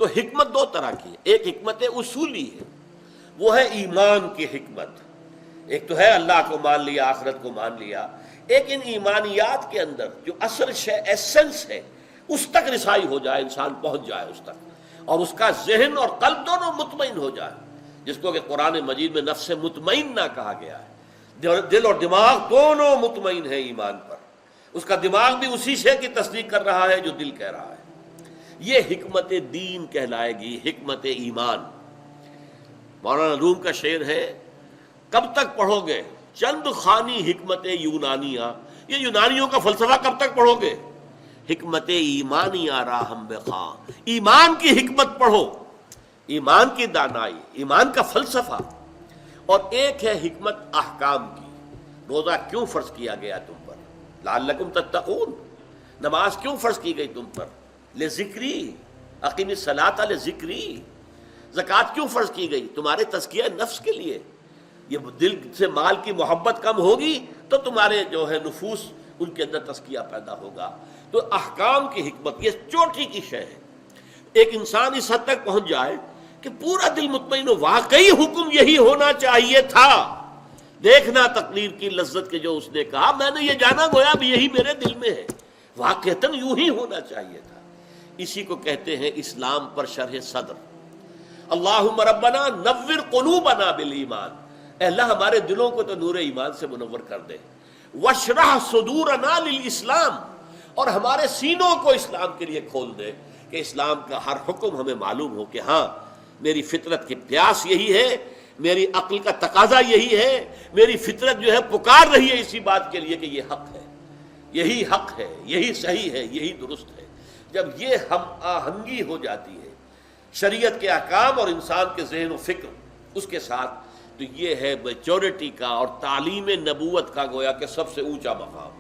تو حکمت دو طرح کی ہے، ایک حکمت اصولی ہے، وہ ہے ایمان کی حکمت، ایک تو ہے اللہ کو مان لیا، آخرت کو مان لیا، ایک ان ایمانیات کے اندر جو اصل شے ایسنس ہے اس تک رسائی ہو جائے، انسان پہنچ جائے اس تک، اور اس کا ذہن اور قلب دونوں مطمئن ہو جائے، جس کو کہ قرآن مجید میں نفس مطمئنہ کہا گیا ہے، دل اور دماغ دونوں مطمئن ہیں ایمان پر، اس کا دماغ بھی اسی شے کی تصدیق کر رہا ہے جو دل کہہ رہا ہے، یہ حکمت دین کہلائے گی، حکمت ایمان۔ مولانا روم کا شعر ہے، کب تک پڑھو گے چند خانی حکمت یونانیہ، یہ یونانیوں کا فلسفہ کب تک پڑھو گے؟ حکمت ایمانیہ راہم بخواں، ایمان کی حکمت پڑھو، ایمان کی دانائی، ایمان کا فلسفہ، اور ایک ہے حکمت احکام کی، روزہ کیوں فرض کیا گیا تم پر، لعلکم تتقون، نماز کیوں فرض کی گئی تم پر، لذکری، اقیم الصلاۃ لذکری، زکوٰۃ کیوں فرض کی گئی، تمہارے تزکیہ نفس کے لیے، یہ دل سے مال کی محبت کم ہوگی تو تمہارے جو ہے نفوس ان کے اندر تزکیہ پیدا ہوگا، تو احکام کی حکمت یہ چوٹی کی شے ہے۔ ایک انسان اس حد تک پہنچ جائے کہ پورا دل مطمئن ہو، واقعی حکم یہی ہونا چاہیے تھا، دیکھنا تقریر کی لذت کے جو اس نے کہا، میں نے یہ جانا گویا اب یہی میرے دل میں ہے، واقعتاً یوں ہی ہونا چاہیے تھا۔ اسی کو کہتے ہیں اسلام پر شرح صدر، اللہم ربنا نور قلوبنا بالایمان، اے اللہ ہمارے دلوں کو تو نور ایمان سے منور کر دے، واشرح صدورنا للاسلام، اور ہمارے سینوں کو اسلام کے لیے کھول دے کہ اسلام کا ہر حکم ہمیں معلوم ہو کہ ہاں میری فطرت کی پیاس یہی ہے، میری عقل کا تقاضا یہی ہے، میری فطرت جو ہے پکار رہی ہے اسی بات کے لیے کہ یہ حق ہے، یہی حق ہے، یہی صحیح ہے، یہی درست ہے۔ جب یہ ہم آہنگی ہو جاتی ہے شریعت کے احکام اور انسان کے ذہن و فکر اس کے ساتھ، تو یہ ہے میچورٹی کا اور تعلیم نبوت کا گویا کہ سب سے اونچا مقام۔